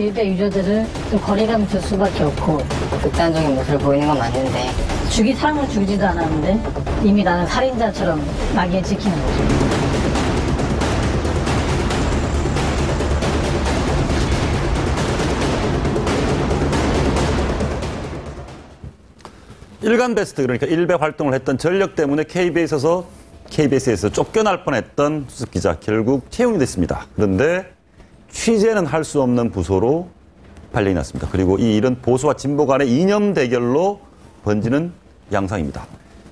일베 유저들은 좀 거리감이 들 수밖에 없고 극단적인 모습을 보이는 건 맞는데 사람을 죽이지도 않았는데 이미 나는 살인자처럼 막이에 찍히는 거죠. 일간 베스트, 그러니까 일베 활동을 했던 전력 때문에 KBS에서 쫓겨날 뻔했던 수습 기자 결국 채용이 됐습니다. 그런데 취재는 할 수 없는 부서로 발령이 났습니다. 그리고 이 일은 보수와 진보 간의 이념 대결로 번지는 양상입니다.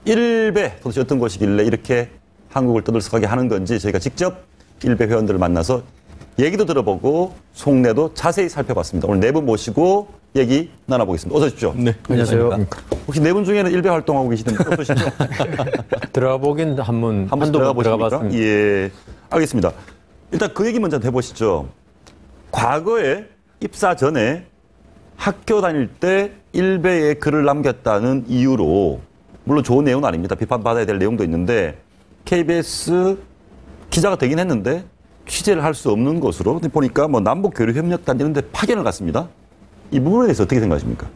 일베 도대체 어떤 곳이길래 이렇게 한국을 떠들썩하게 하는 건지 저희가 직접 일베 회원들을 만나서 얘기도 들어보고 속내도 자세히 살펴봤습니다. 오늘 네 분 모시고 얘기 나눠보겠습니다. 어서 오십시오. 네, 안녕하세요. 혹시 네 분 중에는 일베 활동하고 계시던데 어떠시죠? 들어가 보긴 한번 들어가 보십니까? 봤습니다. 예, 알겠습니다. 일단 그 얘기 먼저 해보시죠. 과거에 입사 전에 학교 다닐 때 일베에 글을 남겼다는 이유로, 물론 좋은 내용은 아닙니다. 비판받아야 될 내용도 있는데 KBS 기자가 되긴 했는데 취재를 할 수 없는 것으로 보니까 뭐 남북교류협력단 이런 데 파견을 갔습니다. 이 부분에 대해서 어떻게 생각하십니까?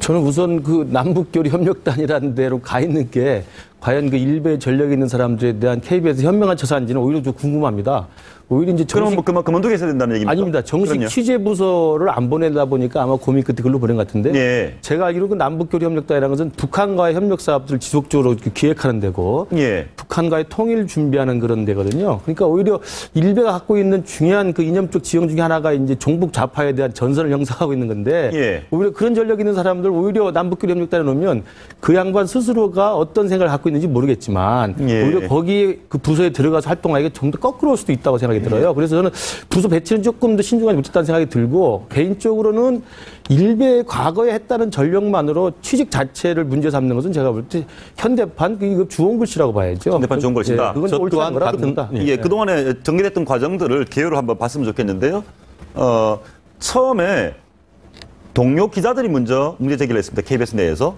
저는 우선 그 남북교류협력단이라는 데로 가 있는 게 과연 그 일베 전력에 있는 사람들에 대한 KBS 현명한 처사인지는 오히려 좀 궁금합니다. 오히려 이제 그럼 뭐 그만두게 해야 된다는 얘기입니까? 아닙니다. 정식 그럼요. 취재 부서를 안 보내다 보니까 아마 고민 끝에 글로 보낸 것 같은데 예. 제가 알기로 그 남북교류협력단이라는 것은 북한과의 협력 사업들을 지속적으로 기획하는 데고 예. 북한과의 통일 준비하는 그런 데거든요. 그러니까 오히려 일베가 갖고 있는 중요한 그 이념적 지형 중에 하나가 이제 종북 좌파에 대한 전선을 형성하고 있는 건데 예. 오히려 그런 전력 있는 사람들 오히려 남북교류협력단에 놓으면 그 양반 스스로가 어떤 생각을 갖고 있는지 모르겠지만 예. 오히려 거기 그 부서에 들어가서 활동하기가 좀 더 거꾸로 올 수도 있다고 생각이 들어요. 그래서 저는 부서 배치는 조금 더 신중하지 못했다는 생각이 들고 개인적으로는 일베 과거에 했다는 전력만으로 취직 자체를 문제 삼는 것은 제가 볼 때 현대판 이거 주홍 글씨라고 봐야죠. 현대판 좋은 글씨다. 예, 그건 옳지 않은 거라고 든다. 예, 그동안에 전개됐던 과정들을 개요로 한번 봤으면 좋겠는데요. 처음에 동료 기자들이 먼저 문제 제기를 했습니다. KBS 내에서.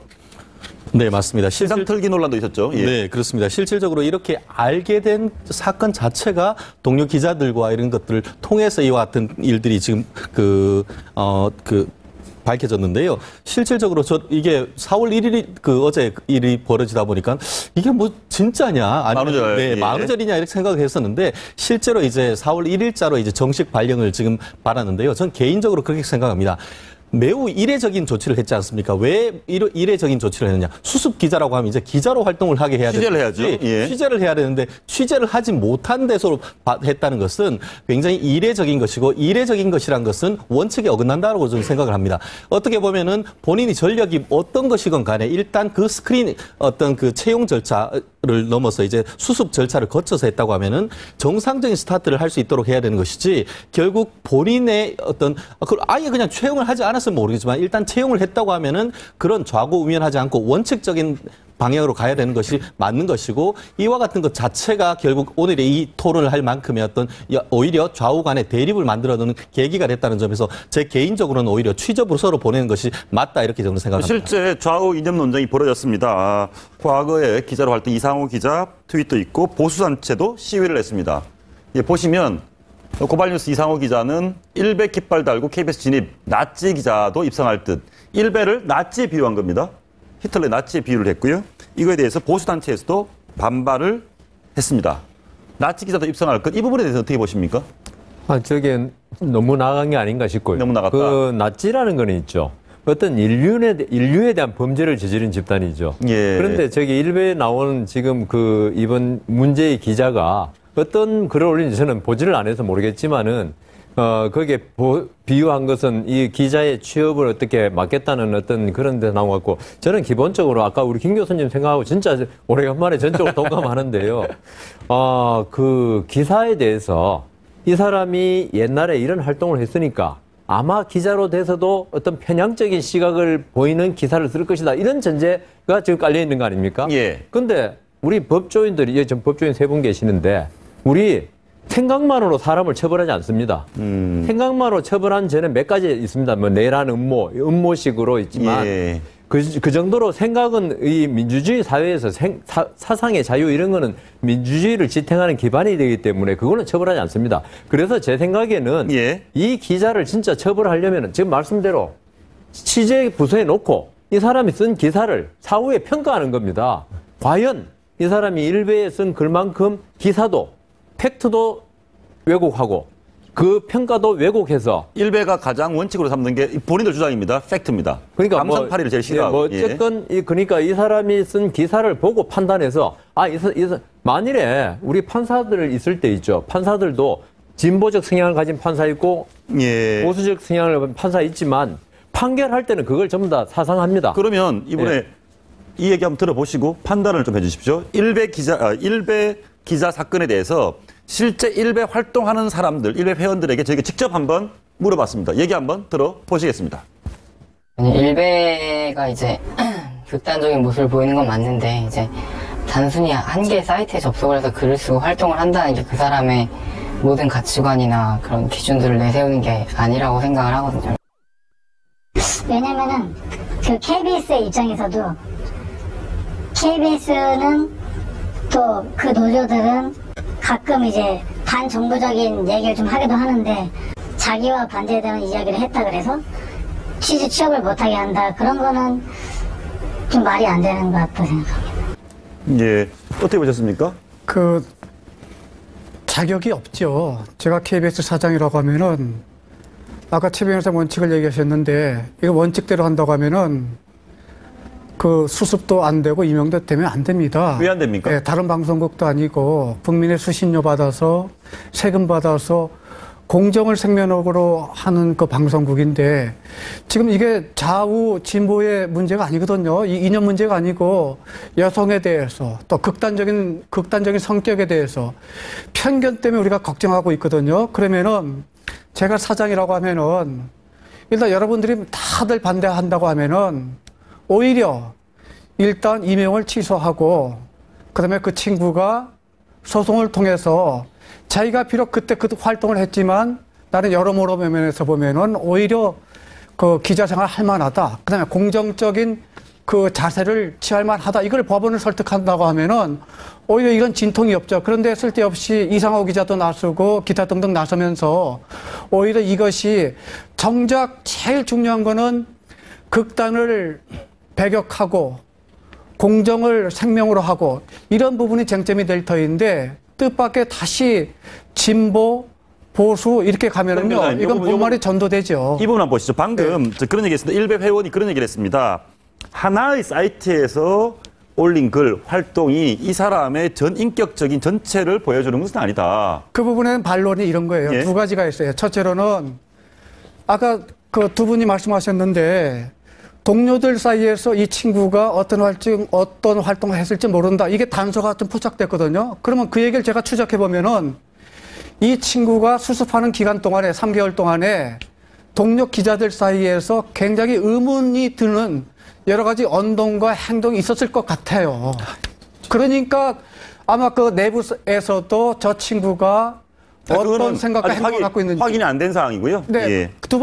네, 맞습니다. 실상 털기 논란도 있었죠. 예. 네, 그렇습니다. 실질적으로 이렇게 알게 된 사건 자체가 동료 기자들과 이런 것들을 통해서 이와 같은 일들이 지금 밝혀졌는데요. 실질적으로 이게 4월 1일이 어제 일이 벌어지다 보니까 이게 뭐 진짜냐? 만우절. 네, 예. 만우절이냐 이렇게 생각을 했었는데 실제로 이제 4월 1일자로 이제 정식 발령을 지금 받았는데요. 전 개인적으로 그렇게 생각합니다. 매우 이례적인 조치를 했지 않습니까? 왜 이례적인 조치를 했느냐? 수습 기자라고 하면 이제 기자로 활동을 하게 해야 취재를 해야죠. 예. 취재를 해야 되는데 취재를 하지 못한 데서 했다는 것은 굉장히 이례적인 것이고 이례적인 것이란 것은 원칙에 어긋난다고 저는 생각을 합니다. 어떻게 보면은 본인이 전력이 어떤 것이건 간에 일단 그 스크린 어떤 그 채용 절차를 넘어서 이제 수습 절차를 거쳐서 했다고 하면은 정상적인 스타트를 할 수 있도록 해야 되는 것이지 결국 본인의 어떤 아예 그냥 채용을 하지 않았으면 모르겠지만 일단 채용을 했다고 하면은 그런 좌고우면하지 않고 원칙적인 방향으로 가야 되는 것이 맞는 것이고 이와 같은 것 자체가 결국 오늘의 이 토론을 할 만큼의 어떤 오히려 좌우 간의 대립을 만들어내는 계기가 됐다는 점에서 제 개인적으로는 오히려 취재부서로 보내는 것이 맞다 이렇게 저는 생각합니다. 실제 좌우 이념 논쟁이 벌어졌습니다. 과거에 기자로 할 때 이상호 기자 트윗도 있고 보수단체도 시위를 했습니다. 예, 보시면 고발뉴스 이상호 기자는 일베 깃발 달고 KBS 진입, 나치 기자도 입성할 듯 일베를 나치에 비유한 겁니다. 히틀러의 나치에 비유를 했고요. 이거에 대해서 보수단체에서도 반발을 했습니다. 나치 기자도 입성할 것, 이 부분에 대해서 어떻게 보십니까? 저게 너무 나간 게 아닌가 싶고요. 너무 나갔다. 그 나치라는 거는 있죠. 어떤 인류에 대한 범죄를 저지른 집단이죠. 예. 그런데 저기 일베에 나오는 지금 그 이번 문제의 기자가 어떤 글을 올린지 저는 보지를 안 해서 모르겠지만은 거기에 비유한 것은 이 기자의 취업을 어떻게 막겠다는 어떤 그런 데 나와갖고 저는 기본적으로 아까 우리 김 교수님 생각하고 진짜 오래간만에 전적으로 동감하는데요. 그 기사에 대해서 이 사람이 옛날에 이런 활동을 했으니까 아마 기자로 돼서도 어떤 편향적인 시각을 보이는 기사를 쓸 것이다. 이런 전제가 지금 깔려 있는 거 아닙니까? 예. 근데 우리 법조인들이, 전 법조인 3분 계시는데 우리 생각만으로 사람을 처벌하지 않습니다. 생각만으로 처벌한 죄는 몇 가지 있습니다. 뭐 내란 음모식으로 있지만 예. 그 정도로 생각은 이 민주주의 사회에서 사상의 자유 이런 거는 민주주의를 지탱하는 기반이 되기 때문에 그거는 처벌하지 않습니다. 그래서 제 생각에는 예. 이 기자를 진짜 처벌하려면 지금 말씀대로 취재 부서에 놓고 이 사람이 쓴 기사를 사후에 평가하는 겁니다. 과연 이 사람이 일베에 쓴 글만큼 기사도 팩트도 왜곡하고 그 평가도 왜곡해서 일베가 가장 원칙으로 삼는 게 본인들 주장입니다. 팩트입니다. 그러니까 감상파리를 제일 싫어하고. 뭐 어쨌건 그러니까 이 사람이 쓴 기사를 보고 판단해서 만일에 우리 판사들 있을 때 있죠. 판사들도 진보적 성향을 가진 판사 있고 예. 보수적 성향을 가진 판사 있지만 판결할 때는 그걸 전부 다 사상합니다. 그러면 이번에 이 얘기 한번 들어보시고 판단을 좀 해주십시오. 일베 기자 사건에 대해서 실제 일베 활동하는 사람들, 일베 회원들에게 저희가 직접 한번 물어봤습니다. 얘기 한번 들어보시겠습니다. 일베가 이제 극단적인 모습을 보이는 건 맞는데 이제 단순히 한 개의 사이트에 접속을 해서 글을 쓰고 활동을 한다는 게 그 사람의 모든 가치관이나 그런 기준들을 내세우는 게 아니라고 생각을 하거든요. 왜냐면은 그 KBS의 입장에서도 KBS는 또 그 노조들은 가끔 이제 반정부적인 얘기를 좀 하기도 하는데 자기와 반대되는 이야기를 했다 그래서 취업을 못하게 한다 그런 거는 좀 말이 안 되는 것 같다고 생각합니다. 예. 어떻게 보셨습니까? 그 자격이 없죠. 제가 KBS 사장이라고 하면은 아까 최 변호사 원칙을 얘기하셨는데 이거 원칙대로 한다고 하면은 그 수습도 안 되고 임명도 되면 안 됩니다. 왜 안 됩니까? 네, 다른 방송국도 아니고 국민의 수신료 받아서 세금 받아서 공정을 생명력으로 하는 그 방송국인데 지금 이게 좌우 진보의 문제가 아니거든요. 이 이념 문제가 아니고 여성에 대해서 또 극단적인 성격에 대해서 편견 때문에 우리가 걱정하고 있거든요. 그러면은 제가 사장이라고 하면은 일단 여러분들이 다들 반대한다고 하면은 오히려 일단 임용을 취소하고 그다음에 그 친구가 소송을 통해서 자기가 비록 그때 그 활동을 했지만 나는 여러모로 면에서 보면은 오히려 그 기자 생활 할 만하다. 그다음에 공정적인 그 자세를 취할 만하다. 이걸 법원을 설득한다고 하면은 오히려 이건 진통이 없죠. 그런데 쓸데없이 이상호 기자도 나서고 기타 등등 나서면서 오히려 이것이 정작 제일 중요한 거는 극단을 배격하고 공정을 생명으로 하고 이런 부분이 쟁점이 될 터인데 뜻밖의 다시 진보, 보수 이렇게 가면은요. 이건 본말이 전도되죠. 이 부분 한번 보시죠. 방금 그런 얘기 했습니다. 일베 회원이 그런 얘기를 했습니다. 하나의 사이트에서 올린 글, 활동이 이 사람의 전 인격적인 전체를 보여주는 것은 아니다. 그 부분에는 반론이 이런 거예요. 예. 두 가지가 있어요. 첫째로는 아까 그 두 분이 말씀하셨는데 동료들 사이에서 이 친구가 어떤 활동을 했을지 모른다. 이게 단서가 좀 포착됐거든요. 그러면 그 얘기를 제가 추적해보면은 이 친구가 수습하는 기간 동안에 3개월 동안에 동료 기자들 사이에서 굉장히 의문이 드는 여러 가지 언동과 행동이 있었을 것 같아요. 그러니까 아마 그 내부에서도 저 친구가 어떤 생각과 행동을 갖고 있는지 확인이 안 된 상황이고요. 네. 예. 두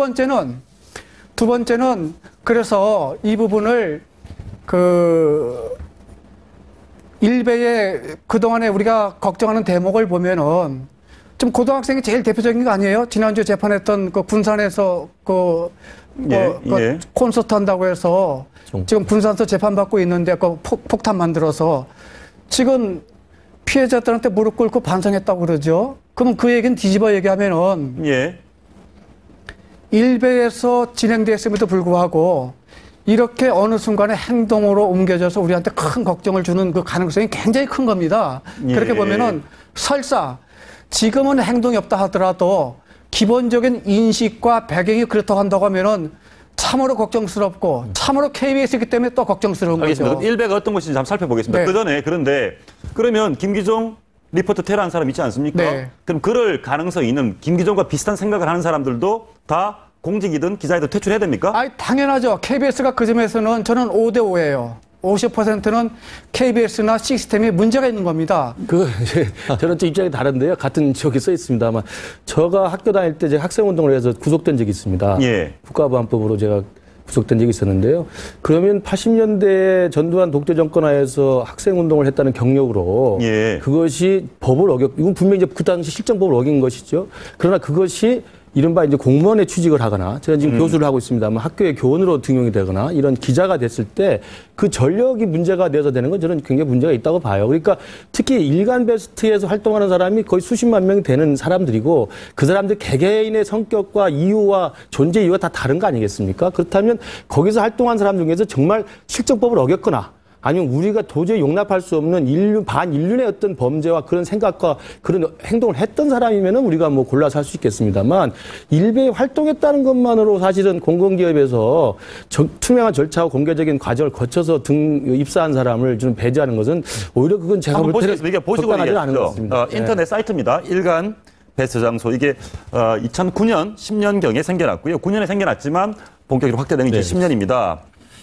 번째는 그래서 이 부분을 그 일베의 그동안에 우리가 걱정하는 대목을 보면은 좀 고등학생이 제일 대표적인 거 아니에요? 지난주에 재판했던 그 군산에서 콘서트 한다고 해서 지금 군산에서 재판받고 있는데 그 폭탄 만들어서 지금 피해자들한테 무릎 꿇고 반성했다고 그러죠. 그러면 그 얘기는 뒤집어 얘기하면은 예. 일베에서 진행됐음에도 불구하고 이렇게 어느 순간에 행동으로 옮겨져서 우리한테 큰 걱정을 주는 그 가능성이 굉장히 큰 겁니다. 예. 그렇게 보면은 설사 지금은 행동이 없다 하더라도 기본적인 인식과 배경이 그렇다고 한다고 하면은 참으로 걱정스럽고 참으로 KBS이기 때문에 또 걱정스러운 알겠습니다. 거죠. 일베가 어떤 것인지 한번 살펴보겠습니다. 네. 그 전에 그런데 그러면 김기종 리포터 테러한 사람 있지 않습니까? 네. 그럼 그럴 가능성이 있는 김기종과 비슷한 생각을 하는 사람들도 다 공직이든 기자이든 퇴출해야 됩니까? 아니, 당연하죠. KBS가 그 점에서는 저는 5대5예요. 50%는 KBS나 시스템에 문제가 있는 겁니다. 저는 좀 입장이 다른데요. 같은 지역에 써 있습니다만 저가 학교 다닐 때 제가 학생운동을 해서 구속된 적이 있습니다. 예. 국가보안법으로 제가 구속된 적이 있었는데요. 그러면 80년대 전두환 독재 정권 하에서 학생 운동을 했다는 경력으로 예. 그것이 법을 이건 분명히 이제 그 당시 실정법을 어긴 것이죠. 그러나 그것이 이른바 이제 공무원에 취직을 하거나, 제가 지금 교수를 하고 있습니다만 학교의 교원으로 등용이 되거나 이런 기자가 됐을 때 그 전력이 문제가 되어서 되는 건 저는 굉장히 문제가 있다고 봐요. 그러니까 특히 일간 베스트에서 활동하는 사람이 거의 수십만 명이 되는 사람들이고 그 사람들 개개인의 성격과 이유와 존재 이유가 다 다른 거 아니겠습니까? 그렇다면 거기서 활동한 사람 중에서 정말 실정법을 어겼거나 아니면 우리가 도저히 용납할 수 없는 반인륜의 어떤 범죄와 그런 생각과 그런 행동을 했던 사람이면은 우리가 뭐 골라서 할 수 있겠습니다만 일베에 활동했다는 것만으로 사실은 공공기업에서 투명한 절차와 공개적인 과정을 거쳐서 입사한 사람을 좀 배제하는 것은 오히려 그건 제가 볼 때는 이게 보시고 적당하지 않은 것 같습니다. 인터넷 사이트입니다. 일간 베스트 장소. 이게 2009년, 10년경에 생겨났고요. 9년에 생겨났지만 본격적으로 확대된 게 10년입니다.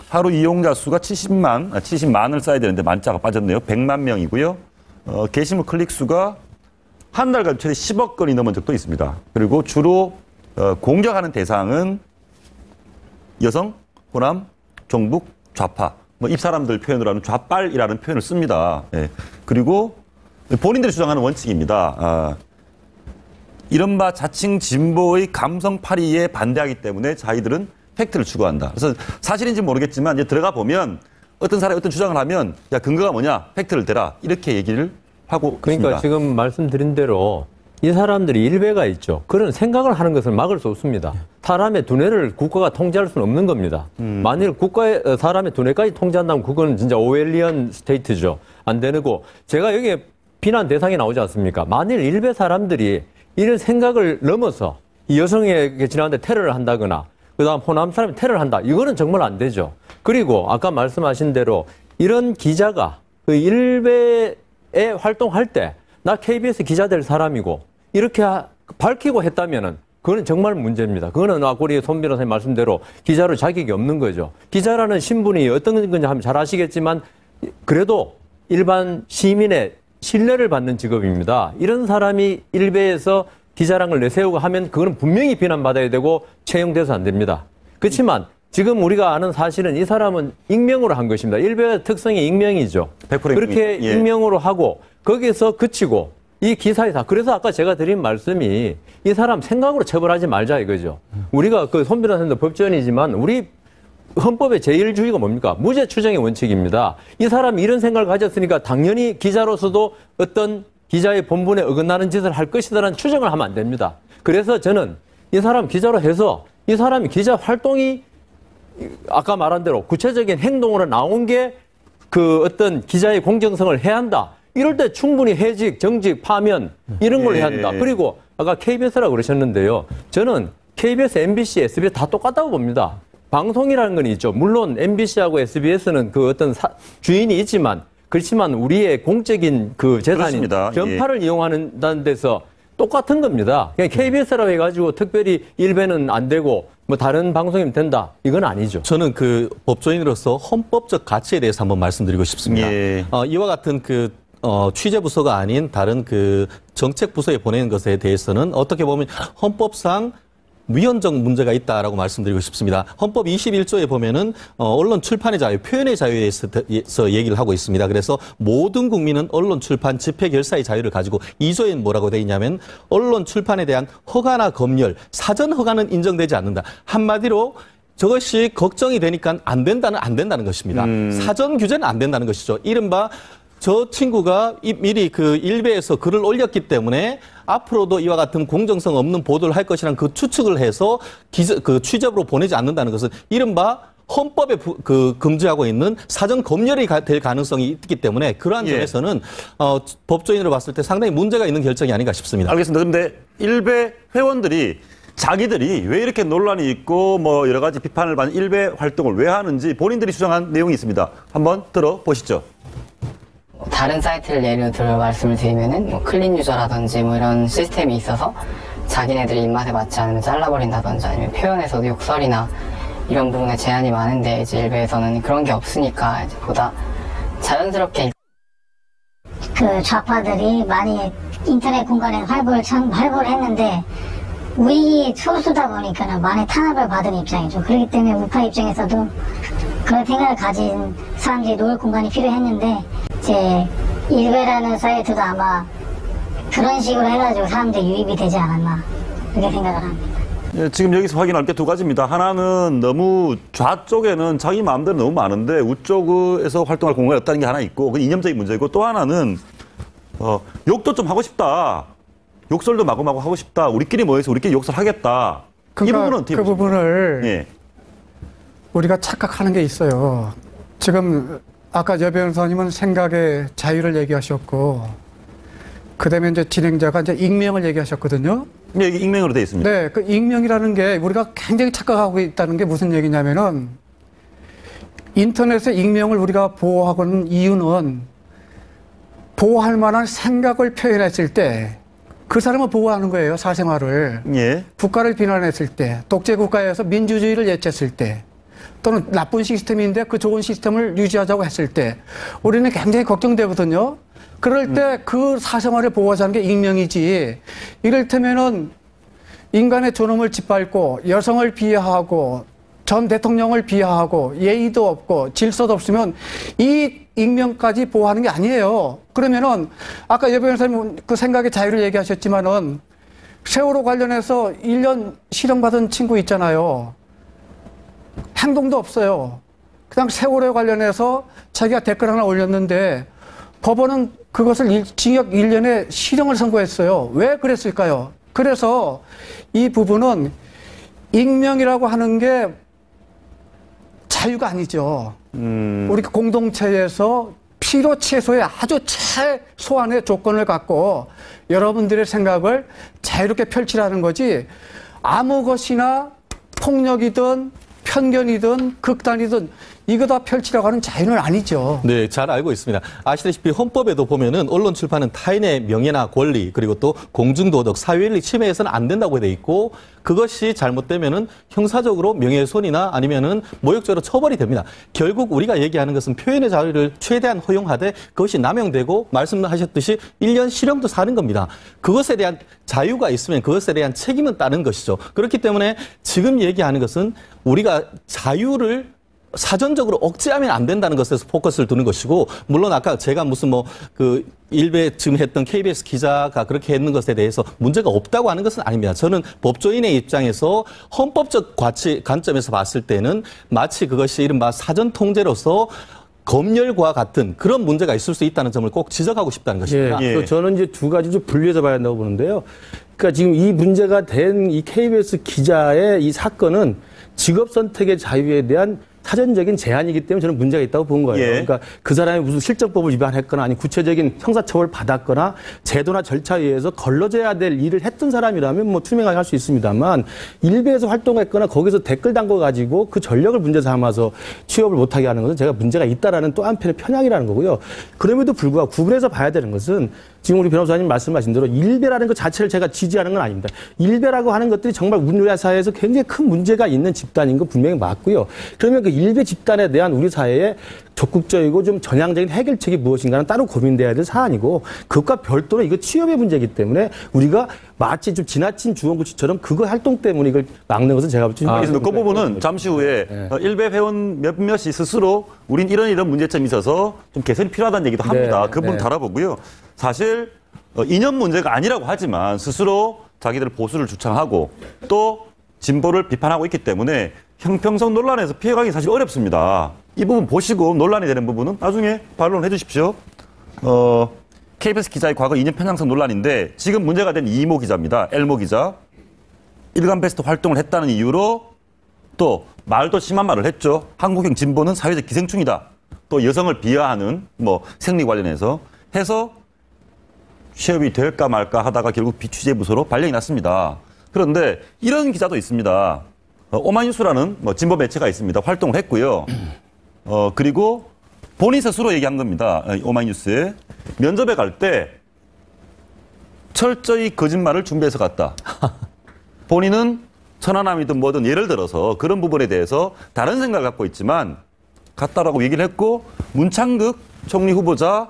하루 이용자 수가 70만을 쌓아야 되는데 만자가 빠졌네요. 100만 명이고요. 게시물 클릭 수가 한 달간 최대 10억 건이 넘은 적도 있습니다. 그리고 주로 공격하는 대상은 여성, 호남, 종북, 좌파, 뭐 이 사람들 표현으로 하는 좌빨이라는 표현을 씁니다. 예. 그리고 본인들이 주장하는 원칙입니다. 이른바 자칭 진보의 감성파리에 반대하기 때문에 자기들은 팩트를 추구한다. 그래서 사실인지 모르겠지만 이제 들어가 보면 어떤 사람이 어떤 주장을 하면 야 근거가 뭐냐 팩트를 대라 이렇게 얘기를 하고 그러니까 있습니다. 지금 말씀드린 대로 이 사람들이 일배가 있죠. 그런 생각을 하는 것을 막을 수 없습니다. 사람의 두뇌를 국가가 통제할 수는 없는 겁니다. 만일 국가의 사람의 두뇌까지 통제한다면 그건 진짜 오웰리언 스테이트죠. 안 되고 제가 여기에 비난 대상이 나오지 않습니까? 만일 일배 사람들이 이런 생각을 넘어서 이 여성에게 지나는데 테러를 한다거나 그다음 호남 사람이 테러를 한다. 이거는 정말 안 되죠. 그리고 아까 말씀하신 대로 이런 기자가 그 일베에 활동할 때 나 KBS 기자 될 사람이고 이렇게 밝히고 했다면은 그거는 정말 문제입니다. 그거는 아까 우리 손 변호사님 말씀대로 기자로 자격이 없는 거죠. 기자라는 신분이 어떤 건지 하면 잘 아시겠지만 그래도 일반 시민의 신뢰를 받는 직업입니다. 이런 사람이 일베에서 기자랑을 내세우고 하면 그거는 분명히 비난받아야 되고 채용돼서 안 됩니다. 그렇지만 지금 우리가 아는 사실은 이 사람은 익명으로 한 것입니다. 일베의 특성이 익명이죠. 100% 그렇게 예. 익명으로 하고 거기서 그치고 이 기사에 다 그래서 아까 제가 드린 말씀이 이 사람 생각으로 처벌하지 말자 이거죠. 우리가 그 손 변호사님도 법전이지만 우리 헌법의 제1주의가 뭡니까? 무죄 추정의 원칙입니다. 이 사람이 이런 생각을 가졌으니까 당연히 기자로서도 어떤 기자의 본분에 어긋나는 짓을 할 것이다라는 추정을 하면 안 됩니다. 그래서 저는 이 사람 기자로 해서 이 사람이 기자 활동이 아까 말한 대로 구체적인 행동으로 나온 게 그 어떤 기자의 공정성을 해야 한다. 이럴 때 충분히 해직, 정직, 파면 이런 걸 해야 한다. 그리고 아까 KBS라고 그러셨는데요. 저는 KBS, MBC, SBS 다 똑같다고 봅니다. 방송이라는 건 있죠. 물론 MBC하고 SBS는 그 어떤 주인이 있지만 그렇지만 우리의 공적인 그 재산인 그렇습니다. 전파를 이용하는 데서 똑같은 겁니다. 그냥 KBS라고 해가지고 특별히 일배는 안 되고 뭐 다른 방송이면 된다. 이건 아니죠. 저는 그 법조인으로서 헌법적 가치에 대해서 한번 말씀드리고 싶습니다. 예. 이와 같은 그 취재 부서가 아닌 다른 그 정책 부서에 보내는 것에 대해서는 어떻게 보면 헌법상 위헌적 문제가 있다라고 말씀드리고 싶습니다. 헌법 21조에 보면은 언론 출판의 자유, 표현의 자유에 대해서 얘기를 하고 있습니다. 그래서 모든 국민은 언론 출판, 집회 결사의 자유를 가지고 2조에는 뭐라고 되어 있냐면 언론 출판에 대한 허가나 검열, 사전 허가는 인정되지 않는다. 한마디로 저것이 걱정이 되니까 안 된다는 것입니다. 사전 규제는 안 된다는 것이죠. 이른바 저 친구가 미리 그 일베에서 글을 올렸기 때문에 앞으로도 이와 같은 공정성 없는 보도를 할 것이라는 그 추측을 해서 그 취재부로 보내지 않는다는 것은 이른바 헌법에 금지하고 있는 사전 검열이 될 가능성이 있기 때문에 그러한 점에서는 법조인으로 봤을 때 상당히 문제가 있는 결정이 아닌가 싶습니다. 알겠습니다. 그런데 일베 회원들이 자기들이 왜 이렇게 논란이 있고 뭐 여러 가지 비판을 받는 일베 활동을 왜 하는지 본인들이 주장한 내용이 있습니다. 한번 들어보시죠. 다른 사이트를 예를 들어 말씀을 드리면은 뭐 클린 유저라든지 뭐 이런 시스템이 있어서 자기네들이 입맛에 맞지 않으면 잘라버린다든지 아니면 표현에서도 욕설이나 이런 부분에 제한이 많은데 이제 일베에서는 그런 게 없으니까 이제 보다 자연스럽게 그 좌파들이 많이 인터넷 공간에 활보를 했는데 우익이 소수다 보니까 많이 탄압을 받은 입장이죠. 그렇기 때문에 우파 입장에서도 그런 생각을 가진 사람들이 놓을 공간이 필요했는데 이제 일베라는 사이트도 아마 그런 식으로 해가지고 사람들이 유입이 되지 않았나 그렇게 생각을 합니다. 예, 지금 여기서 확인할 게 두 가지입니다. 하나는 너무 좌쪽에는 자기 마음대로 너무 많은데 우쪽에서 활동할 공간이 없다는 게 하나 있고 그건 이념적인 문제이고 또 하나는 욕도 좀 하고 싶다. 욕설도 마구마구 하고 싶다. 우리끼리 모여서 우리끼리 욕설하겠다. 이 부분은 어떻게 그 보십니까? 부분을 예. 우리가 착각하는 게 있어요. 지금 아까 여 변호사님은 생각의 자유를 얘기하셨고 그다음에 이제 진행자가 이제 익명을 얘기하셨거든요. 네, 이게 익명으로 되어 있습니다. 네, 그 익명이라는 게 우리가 굉장히 착각하고 있다는 게 무슨 얘기냐면은 인터넷의 익명을 우리가 보호하고는 이유는 보호할 만한 생각을 표현했을 때 그 사람을 보호하는 거예요, 사생활을. 예. 국가를 비난했을 때, 독재 국가에서 민주주의를 예쳤을 때, 또는 나쁜 시스템인데 그 좋은 시스템을 유지하자고 했을 때, 우리는 굉장히 걱정되거든요. 그럴 때 그 사생활을 보호하자는 게 익명이지. 이를테면은 인간의 존엄을 짓밟고 여성을 비하하고 전 대통령을 비하하고 예의도 없고 질서도 없으면 이 익명까지 보호하는 게 아니에요. 그러면은 아까 여 변호사님 그 생각의 자유를 얘기하셨지만은 세월호 관련해서 1년 실형받은 친구 있잖아요. 행동도 없어요. 그냥 세월호에 관련해서 자기가 댓글 하나 올렸는데 법원은 그것을 징역 1년에 실형을 선고했어요. 왜 그랬을까요? 그래서 이 부분은 익명이라고 하는 게 자유가 아니죠. 우리 공동체에서 필요 최소의 아주 최소한의 조건을 갖고 여러분들의 생각을 자유롭게 펼치라는 거지 아무 것이나 폭력이든 편견이든 극단이든 이거 다 펼치라고 하는 자유는 아니죠. 네, 잘 알고 있습니다. 아시다시피 헌법에도 보면은 언론 출판은 타인의 명예나 권리 그리고 또 공중도덕, 사회윤리 침해해서는 안 된다고 돼 있고 그것이 잘못되면은 형사적으로 명예훼손이나 아니면은 모욕죄로 처벌이 됩니다. 결국 우리가 얘기하는 것은 표현의 자유를 최대한 허용하되 그것이 남용되고 말씀하셨듯이 1년 실형도 사는 겁니다. 그것에 대한 자유가 있으면 그것에 대한 책임은 따른 것이죠. 그렇기 때문에 지금 얘기하는 것은 우리가 자유를 사전적으로 억제하면 안 된다는 것에서 포커스를 두는 것이고, 물론 아까 제가 무슨 일베 지금 했던 KBS 기자가 그렇게 했는 것에 대해서 문제가 없다고 하는 것은 아닙니다. 저는 법조인의 입장에서 헌법적 관점에서 봤을 때는 마치 그것이 이른바 사전 통제로서 검열과 같은 그런 문제가 있을 수 있다는 점을 꼭 지적하고 싶다는 것입니다. 예. 저는 이제 두 가지 좀 분리해서 봐야 한다고 보는데요. 그러니까 지금 이 문제가 된 이 KBS 기자의 이 사건은 직업 선택의 자유에 대한 사전적인 제한이기 때문에 저는 문제가 있다고 본 거예요. 예. 그러니까 그 사람이 무슨 실정법을 위반했거나 아니 구체적인 형사처벌을 받았거나 제도나 절차에 의해서 걸러져야 될 일을 했던 사람이라면 뭐 투명하게 할 수 있습니다만 일베에서 활동했거나 거기서 댓글 담궈가지고 그 전력을 문제 삼아서 취업을 못하게 하는 것은 제가 문제가 있다라는 또 한편의 편향이라는 거고요. 그럼에도 불구하고 구분해서 봐야 되는 것은 지금 우리 변호사님 말씀하신 대로 일베라는 것 자체를 제가 지지하는 건 아닙니다. 일베라고 하는 것들이 정말 우리나라 사회에서 굉장히 큰 문제가 있는 집단인 거 분명히 맞고요. 그러면 그 일베 집단에 대한 우리 사회의 적극적이고 좀 전향적인 해결책이 무엇인가는 따로 고민돼야 될 사안이고 그것과 별도로 이거 취업의 문제이기 때문에 우리가 마치 좀 지나친 주원구치처럼 그거 활동 때문에 이걸 막는 것은 제가 볼 때 그 부분은 잠시 후에 일베 회원 몇몇이 스스로 우린 이런 문제점이 있어서 좀 개선이 필요하다는 얘기도 합니다. 그 부분 다뤄보고요. 사실 이념 문제가 아니라고 하지만 스스로 자기들 보수를 주창하고 또 진보를 비판하고 있기 때문에 형평성 논란에서 피해가기 사실 어렵습니다. 이 부분 보시고 논란이 되는 부분은 나중에 반론해 주십시오. KBS 기자의 과거 이념 편향성 논란인데 지금 문제가 된 이모 기자입니다. 엘모 기자. 일간베스트 활동을 했다는 이유로 또 말도 심한 말을 했죠. 한국형 진보는 사회적 기생충이다. 또 여성을 비하하는 생리 관련해서 해서 취업이 될까 말까 하다가 결국 비취재부서로 발령이 났습니다. 그런데 이런 기자도 있습니다. 오마이뉴스라는 진보 매체가 있습니다. 활동을 했고요. 그리고 본인 스스로 얘기한 겁니다. 오마이뉴스에. 면접에 갈 때 철저히 거짓말을 준비해서 갔다. 본인은 천안함이든 뭐든 예를 들어서 그런 부분에 대해서 다른 생각을 갖고 있지만 갔다라고 얘기를 했고 문창극 총리 후보자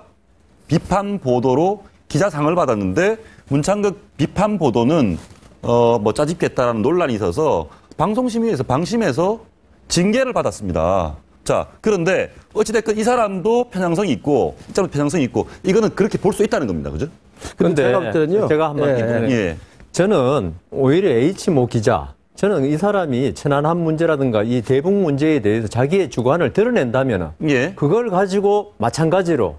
비판 보도로 기자상을 받았는데 문창극 비판 보도는 뭐 짜집겠다라는 논란이 있어서 방송심의에서 방심해서 징계를 받았습니다. 자, 그런데 어찌됐건 이 사람도 편향성이 있고, 이 사람도 편향성이 있고, 이거는 그렇게 볼 수 있다는 겁니다. 그죠? 근데 제가 볼 때는요. 제가 한마디 예. 저는 오히려 H모 기자, 저는 이 사람이 천안함 문제라든가 이 대북 문제에 대해서 자기의 주관을 드러낸다면 예. 그걸 가지고 마찬가지로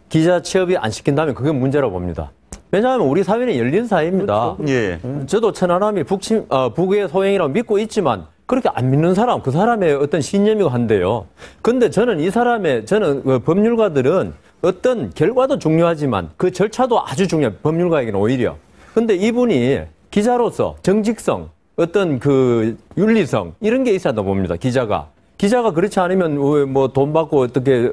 기자 취업이 안 시킨다면 그게 문제라고 봅니다. 왜냐하면 우리 사회는 열린 사회입니다. 예. 저도 천안함이 북의 소행이라고 믿고 있지만 그렇게 안 믿는 사람, 그 사람의 어떤 신념이고 한데요. 근데 저는 그 법률가들은 어떤 결과도 중요하지만 그 절차도 아주 중요해요. 법률가에게는 오히려. 근데 이분이 기자로서 정직성, 어떤 그 윤리성 이런 게 있어야 한다고 봅니다. 기자가 그렇지 않으면 뭐 돈 받고 어떻게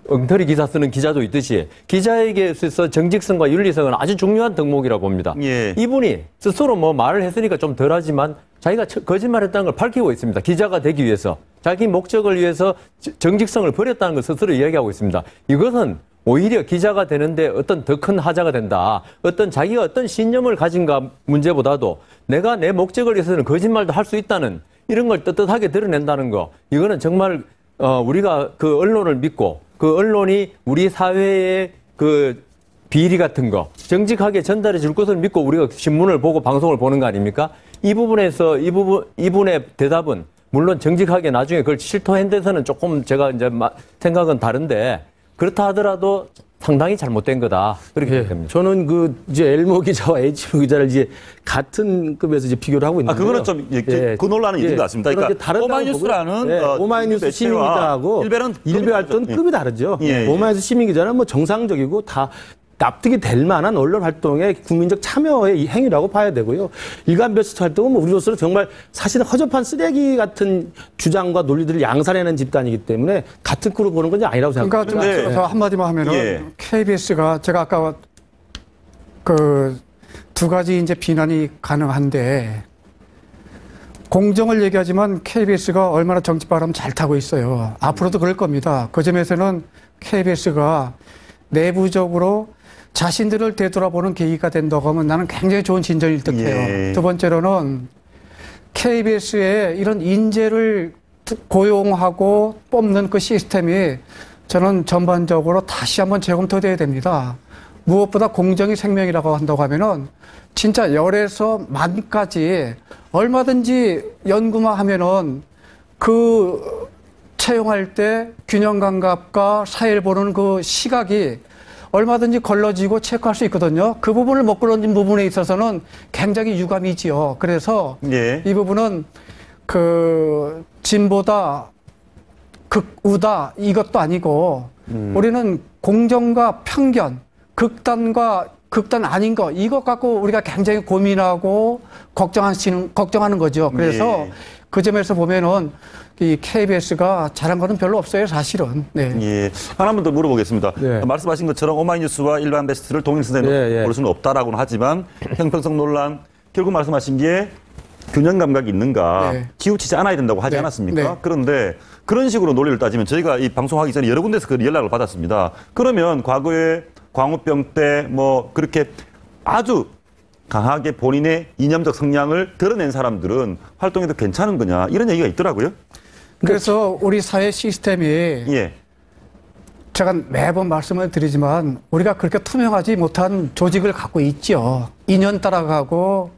엉터리 기사 쓰는 기자도 있듯이 기자에게 있어서 정직성과 윤리성은 아주 중요한 덕목이라고 봅니다. 예. 이분이 스스로 뭐 말을 했으니까 좀 덜하지만 자기가 거짓말했다는 걸 밝히고 있습니다. 기자가 되기 위해서 자기 목적을 위해서 정직성을 버렸다는 걸 스스로 이야기하고 있습니다. 이것은 오히려 기자가 되는데 어떤 더 큰 하자가 된다. 어떤 자기가 어떤 신념을 가진가 문제보다도 내가 내 목적을 위해서는 거짓말도 할 수 있다는 이런 걸 떳떳하게 드러낸다는 거. 이거는 정말 우리가 그 언론을 믿고 그 언론이 우리 사회의 그 비리 같은 거 정직하게 전달해 줄 것을 믿고 우리가 신문을 보고 방송을 보는 거 아닙니까? 이 부분에서 이분의 대답은 물론 정직하게 나중에 그걸 실토한 데서는 조금 제가 이제 생각은 다른데 그렇다 하더라도 상당히 잘못된 거다. 그렇게 생각합니다. 저는 이제 엘모 기자와 H모 기자를 이제 같은 급에서 이제 비교를 하고 있는데. 그거는 좀, 그 논란은 있는 것 같습니다. 그러니까 오마이뉴스라는 오마이뉴스 시민 기자하고 일베 활동 급이 다르죠. 오마이뉴스 시민 기자는 뭐 정상적이고 다 납득이 될 만한 언론 활동의 국민적 참여의 행위라고 봐야 되고요. 일간 베스트 활동은 뭐 우리로서는 정말 사실은 허접한 쓰레기 같은 주장과 논리들을 양산해낸 집단이기 때문에 같은 급으로 보는 건 아니라고 생각합니다. 그러니까 좀 더 한마디만 하면은 KBS가 제가 아까 그 두 가지 이제 비난이 가능한데 공정을 얘기하지만 KBS가 얼마나 정치바람 잘 타고 있어요. 앞으로도 그럴 겁니다. 그 점에서는 KBS가 내부적으로 자신들을 되돌아보는 계기가 된다고 하면 나는 굉장히 좋은 진전일 듯해요. 두 번째로는 KBS의 이런 인재를 고용하고 뽑는 그 시스템이 저는 전반적으로 다시 한번 재검토돼야 됩니다. 무엇보다 공정이 생명이라고 한다고 하면은 진짜 열에서 만까지 얼마든지 연구만 하면은 그 채용할 때 균형 감각과 사회를 보는 그 시각이 얼마든지 걸러지고 체크할 수 있거든요. 그 부분을 못 걸러진 부분에 있어서는 굉장히 유감이지요. 그래서 이 부분은 그 진보다 극우다 이것도 아니고 우리는 공정과 편견, 극단 아닌 거 이것 갖고 우리가 굉장히 고민하고 걱정하는 거죠. 그래서 그 점에서 보면은 이 KBS가 잘한 것은 별로 없어요, 사실은. 네. 하나만 더 물어보겠습니다. 말씀하신 것처럼 오마이뉴스와 일반 베스트를 동일선에 볼 수는 없다라고는 하지만 형평성 논란 결국 말씀하신 게 균형 감각이 있는가 치우치지 않아야 된다고 하지 않았습니까? 그런데 그런 식으로 논리를 따지면 저희가 이 방송하기 전에 여러 군데서 그 연락을 받았습니다. 그러면 과거에 광우병 때 뭐 그렇게 아주 강하게 본인의 이념적 성향을 드러낸 사람들은 활동해도 괜찮은 거냐 이런 얘기가 있더라고요. 그래서 우리 사회 시스템이 제가 매번 말씀을 드리지만 우리가 그렇게 투명하지 못한 조직을 갖고 있죠. 인연 따라가고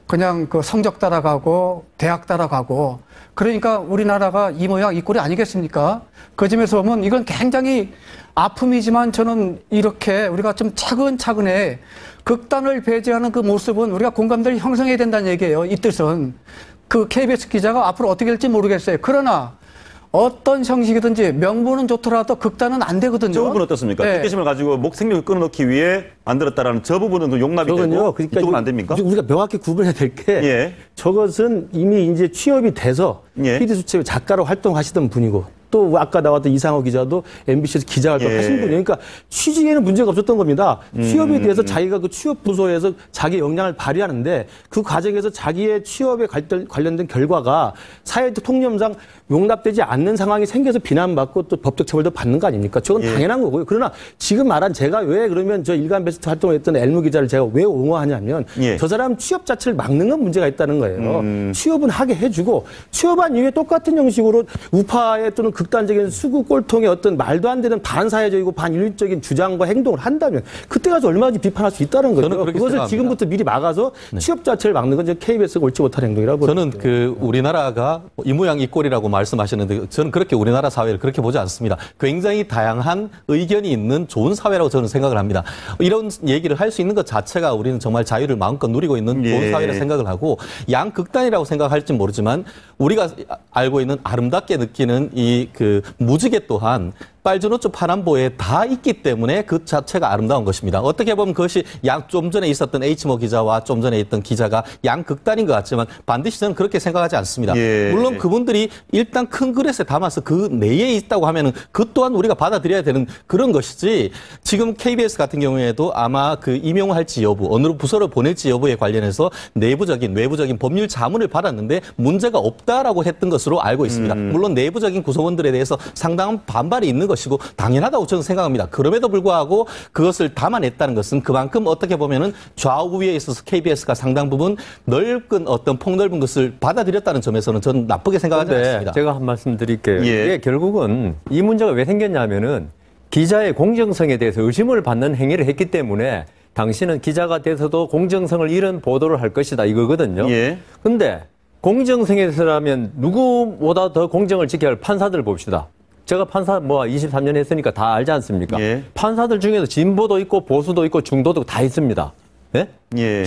그냥 그 성적 따라가고 대학 따라가고 그러니까 우리나라가 이 모양 이 꼴이 아니겠습니까? 그 점에서 보면 이건 굉장히 아픔이지만 저는 이렇게 우리가 좀 차근차근히 극단을 배제하는 그 모습은 우리가 공감대를 형성해야 된다는 얘기예요. 이 뜻은. 그 KBS 기자가 앞으로 어떻게 될지 모르겠어요. 그러나 어떤 형식이든지 명분은 좋더라도 극단은 안 되거든요. 저 부분은 어떻습니까? 특혜심을 가지고 생명을 끊어놓기 위해 만들었다라는 저 부분은 좀 용납이 되고 그러니까 이쪽은 안 됩니까? 우리가 명확히 구분해야 될 게 저것은 이미 이제 취업이 돼서 PD 수첩의 작가로 활동하시던 분이고 또 아까 나왔던 이상호 기자도 MBC에서 기자활동 예. 하신 분이에요. 그러니까 취직에는 문제가 없었던 겁니다. 취업에 대해서 자기가 그 취업 부서에서 자기 역량을 발휘하는데 그 과정에서 자기의 취업에 관련된 결과가 사회적 통념상 용납되지 않는 상황이 생겨서 비난받고 또 법적 처벌도 받는 거 아닙니까? 저건 당연한 거고요. 그러나 지금 말한 제가 왜 그러면 저 일간 베스트 활동을 했던 엘무 기자를 제가 왜 옹호하냐면 저 사람 취업 자체를 막는 건 문제가 있다는 거예요. 취업은 하게 해주고 취업한 이후에 똑같은 형식으로 우파의 또는 극단적인 수구 꼴통의 어떤 말도 안 되는 반사회적이고 반인륜적인 주장과 행동을 한다면 그때 가서 얼마든지 비판할 수 있다는 거죠. 그것을 생각합니다. 지금부터 미리 막아서 취업 자체를 막는 건 KBS가 옳지 못한 행동이라고 저는 그 우리나라가 이 모양 이 꼴이라고 말씀하시는데 저는 그렇게 우리나라 사회를 그렇게 보지 않습니다. 굉장히 다양한 의견이 있는 좋은 사회라고 저는 생각을 합니다. 이런 얘기를 할 수 있는 것 자체가 우리는 정말 자유를 마음껏 누리고 있는 좋은 사회라 생각을 하고 양극단이라고 생각할지 모르지만 우리가 알고 있는 아름답게 느끼는 이 그 무지개 또한 빨주노초 파남보에 다 있기 때문에 그 자체가 아름다운 것입니다. 어떻게 보면 그것이 좀 전에 있었던 H모 기자와 좀 전에 있던 기자가 양극단인 것 같지만 반드시 저는 그렇게 생각하지 않습니다. 물론 그분들이 일단 큰 그릇에 담아서 그 내에 있다고 하면은 그 또한 우리가 받아들여야 되는 그런 것이지 지금 KBS 같은 경우에도 아마 그 임용할지 여부, 어느 부서로 보낼지 여부에 관련해서 내부적인, 외부적인 법률 자문을 받았는데 문제가 없다라고 했던 것으로 알고 있습니다. 물론 내부적인 구성원들에 대해서 상당한 반발이 있는 것이고 당연하다고 저는 생각합니다. 그럼에도 불구하고 그것을 담아냈다는 것은 그만큼 어떻게 보면은 좌우에 있어서 KBS가 상당 부분 넓은 어떤 폭넓은 것을 받아들였다는 점에서는 저는 나쁘게 생각하지 않습니다. 제가 한 말씀 드릴게요. 이게 결국은 이 문제가 왜 생겼냐면은 기자의 공정성에 대해서 의심을 받는 행위를 했기 때문에 당신은 기자가 돼서도 공정성을 잃은 보도를 할 것이다 이거거든요. 근데 공정성에 대해서라면 누구보다 더 공정을 지켜야 할 판사들 봅시다. 제가 판사 23년 했으니까 다 알지 않습니까? 판사들 중에서 진보도 있고 보수도 있고 중도도 다 있습니다.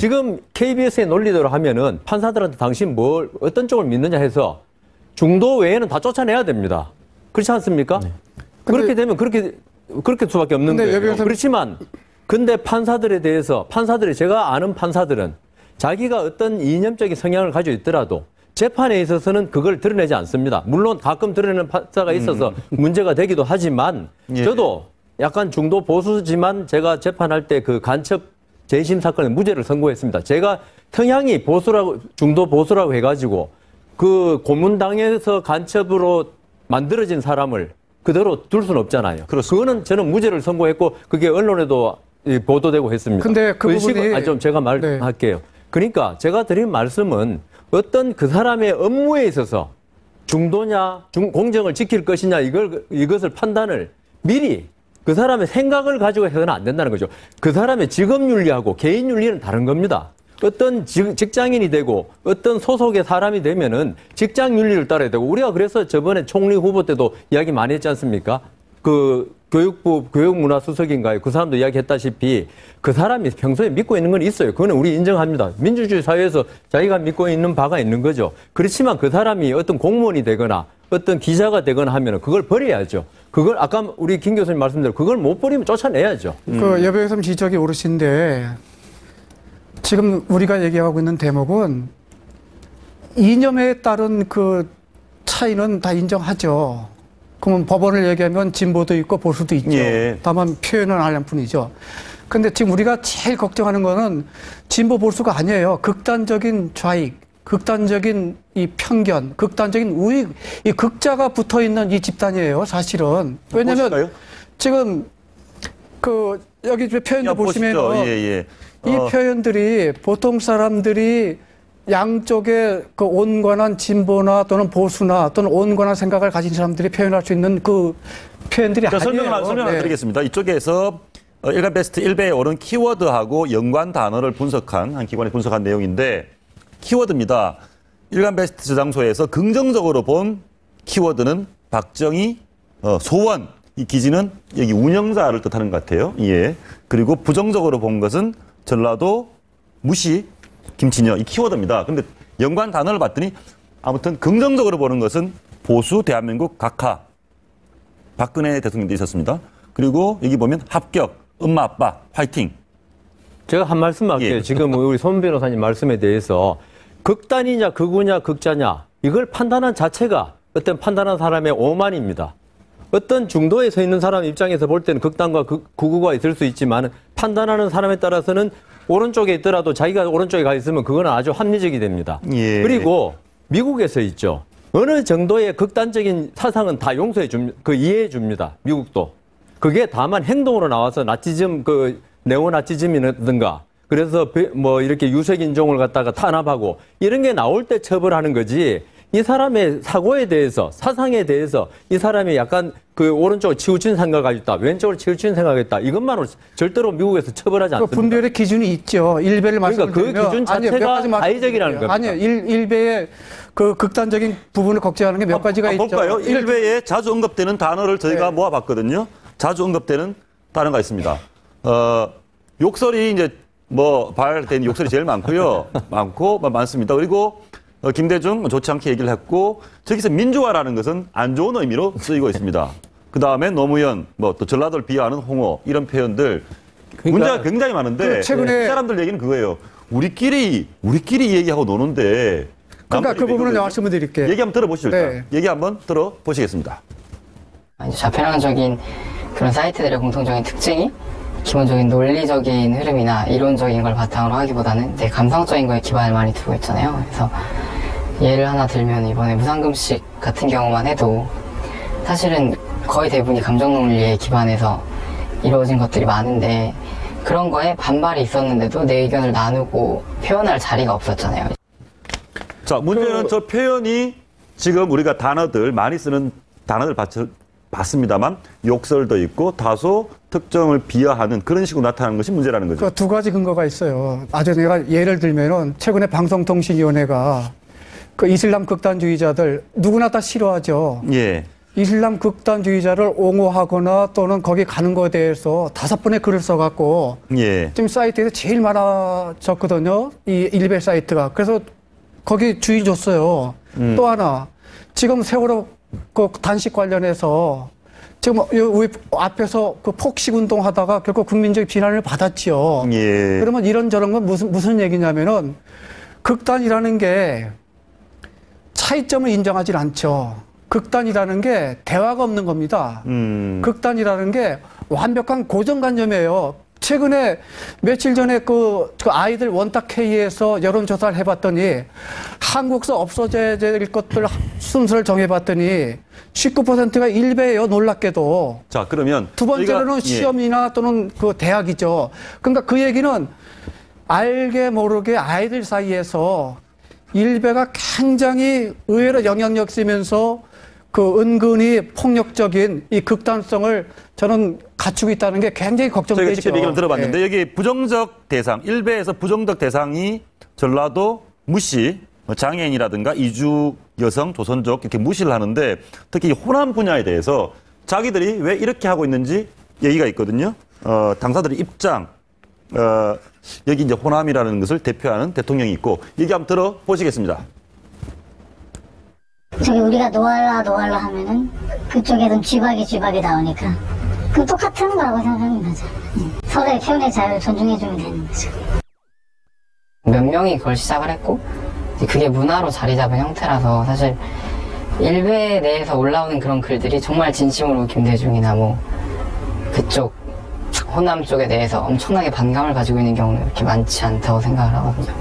지금 KBS의 논리대로 하면은 판사들한테 당신 어떤 쪽을 믿느냐 해서 중도 외에는 다 쫓아내야 됩니다. 그렇지 않습니까? 그렇게 되면 그렇게 수밖에 없는 거예요. 그렇지만 근데 판사들에 대해서 제가 아는 판사들은 자기가 어떤 이념적인 성향을 가지고 있더라도 재판에 있어서는 그걸 드러내지 않습니다. 물론 가끔 드러내는 판사가 있어서 문제가 되기도 하지만 저도 약간 중도 보수지만 제가 재판할 때 그 간첩 재심 사건에 무죄를 선고했습니다. 제가 성향이 중도 보수라고 해가지고 그 고문당에서 간첩으로 만들어진 사람을 그대로 둘 수는 없잖아요. 그거는 저는 무죄를 선고했고 그게 언론에도 보도되고 했습니다. 근데 그 부분이 좀 제가 말할게요. 그러니까 제가 드린 말씀은 어떤 그 사람의 업무에 있어서 중도냐, 공정을 지킬 것이냐 이것을 판단을 미리 그 사람의 생각을 가지고 해서는 안 된다는 거죠. 그 사람의 직업 윤리하고 개인 윤리는 다른 겁니다. 어떤 직장인이 되고 어떤 소속의 사람이 되면은 직장 윤리를 따라야 되고 우리가 그래서 저번에 총리 후보 때도 이야기 많이 했지 않습니까? 그 교육부 교육문화수석인가요? 그 사람도 이야기했다시피 그 사람이 평소에 믿고 있는 건 있어요. 그거는 우리 인정합니다. 민주주의 사회에서 자기가 믿고 있는 바가 있는 거죠. 그렇지만 그 사람이 어떤 공무원이 되거나 어떤 기자가 되거나 하면 그걸 버려야죠. 그걸 아까 우리 김 교수님 말씀대로 그걸 못 버리면 쫓아내야죠. 그 여배우선 지적이 옳으신데 지금 우리가 얘기하고 있는 대목은 이념에 따른 그 차이는 다 인정하죠. 그러면 법원을 얘기하면 진보도 있고 보수도 있죠. 다만 표현은 하려는 뿐이죠. 근데 지금 우리가 제일 걱정하는 거는 진보 보수가 아니에요. 극단적인 좌익, 극단적인 이 편견, 극단적인 우익, 이 극자가 붙어 있는 이 집단이에요, 사실은. 왜냐면 지금 그 여기 표현도 보시면 이 표현들이 보통 사람들이 양쪽에 그 온건한 진보나 또는 보수나 또는 온건한 생각을 가진 사람들이 표현할 수 있는 그 표현들이 아니에요. 설명을 드리겠습니다. 이쪽에서 일간 베스트 1배에 오른 키워드하고 연관 단어를 분석한 한 기관이 분석한 내용인데 키워드입니다. 일간 베스트 저장소에서 긍정적으로 본 키워드는 박정희, 소원, 이 기지는 여기 운영자를 뜻하는 것 같아요. 그리고 부정적으로 본 것은 전라도, 무시, 김치녀 이 키워드입니다. 근데 연관 단어를 봤더니 아무튼 긍정적으로 보는 것은 보수 대한민국 각하 박근혜 대통령도 있었습니다. 그리고 여기 보면 합격, 엄마 아빠 화이팅. 제가 한 말씀 할게요. 지금 우리 손 변호사님 말씀에 대해서 극단이냐 극우냐 극자냐 이걸 판단한 자체가 어떤 판단하는 사람의 오만입니다. 어떤 중도에 서 있는 사람 입장에서 볼 때는 극단과 극우가 있을 수 있지만 판단하는 사람에 따라서는 오른쪽에 있더라도 자기가 오른쪽에 가 있으면 그건 아주 합리적이 됩니다. 예. 그리고 미국에서 있죠. 어느 정도의 극단적인 사상은 다 용서해 줍니다. 이해해 줍니다. 미국도. 그게 다만 행동으로 나와서 나치즘, 네오나치즘이라든가 그래서 뭐 이렇게 유색인종을 갖다가 탄압하고 이런 게 나올 때 처벌하는 거지. 이 사람의 사고에 대해서, 사상에 대해서 이 사람이 약간 오른쪽으로 치우친 생각을 가지고 있다. 왼쪽으로 치우친 생각을 했다. 이것만으로 절대로 미국에서 처벌하지 않습니다. 분별의 기준이 있죠. 일베를 말씀드리면. 그러니까 그 기준 자체가 자의적이라는 겁니다. 아니요. 일베의 그 극단적인 부분을 걱정하는 게 몇 가지가 있죠. 볼까요? 일베에 자주 언급되는 단어를 저희가 모아봤거든요. 자주 언급되는 단어가 있습니다. 욕설이 이제 발된 욕설이 제일 많고요. 많습니다. 그리고 김대중 좋지 않게 얘기를 했고 저기서 민주화라는 것은 안 좋은 의미로 쓰이고 있습니다. 그 다음에 노무현, 또 전라도를 비하하는 홍어 이런 표현들 문제가 굉장히 많은데 최근에 사람들 얘기는 그거예요. 우리끼리 얘기하고 노는데 그러니까 그 부분은 말씀을 드릴게요. 얘기 한번 들어보시죠. 일단. 얘기 한번 들어보시겠습니다. 좌편향적인 그런 사이트들의 공통적인 특징이 기본적인 논리적인 흐름이나 이론적인 걸 바탕으로 하기보다는 이제 감성적인 거에 기반을 많이 두고 있잖아요. 그래서 예를 하나 들면 이번에 무상급식 같은 경우만 해도 사실은 거의 대부분이 감정 논리에 기반해서 이루어진 것들이 많은데 그런 거에 반발이 있었는데도 내 의견을 나누고 표현할 자리가 없었잖아요. 자, 문제는 저 표현이 지금 우리가 많이 쓰는 단어들 봤습니다만 욕설도 있고 다소 특정을 비하하는 그런 식으로 나타나는 것이 문제라는 거죠. 두 가지 근거가 있어요. 아주 내가 예를 들면은 최근에 방송통신위원회가 이슬람 극단주의자들 누구나 다 싫어하죠. 예. 이슬람 극단주의자를 옹호하거나 또는 거기 가는 거에 대해서 5번의 글을 써갖고 지금 사이트에서 제일 많아졌거든요. 이 일베 사이트가. 그래서 거기 주의 줬어요. 또 하나 지금 세월호 단식 관련해서 지금 우리 앞에서 폭식 운동 하다가 결국 국민적 비난을 받았지요. 그러면 이런저런 건 무슨 얘기냐면은 극단이라는 게 차이점을 인정하지 않죠. 극단이라는 게 대화가 없는 겁니다. 극단이라는 게 완벽한 고정관념이에요. 최근에 며칠 전에 그 아이들 원탁회의에서 여론조사를 해봤더니 한국서 없어져야 될 것들 순서를 정해봤더니 19%가 일베예요. 놀랍게도. 자, 그러면 두 번째로는 시험이나 또는 대학이죠. 그러니까 그 얘기는 알게 모르게 아이들 사이에서 일베가 굉장히 의외로 영향력 쓰면서 은근히 폭력적인 이 극단성을 저는 갖추고 있다는 게 굉장히 걱정되죠. 저희가 직접 얘기를 들어봤는데 여기 부정적 대상, 일베에서 부정적 대상이 전라도 무시, 장애인이라든가 이주 여성, 조선족 이렇게 무시를 하는데 특히 호남 분야에 대해서 자기들이 왜 이렇게 하고 있는지 얘기가 있거든요. 당사들의 입장, 여기 이제 호남이라는 것을 대표하는 대통령이 있고 얘기 한번 들어보시겠습니다. 저기 우리가 노알라 하면은 그쪽에는 쥐박이 나오니까 그럼 똑같은 거라고 생각하는 거죠. 서로의 표현의 자유를 존중해주면 되는 거죠. 몇 명이 그걸 시작을 했고 그게 문화로 자리 잡은 형태라서 사실 일베 내에서 올라오는 그런 글들이 정말 진심으로 김대중이나 그쪽 호남 쪽에 대해서 엄청나게 반감을 가지고 있는 경우는 그렇게 많지 않다고 생각을 하거든요.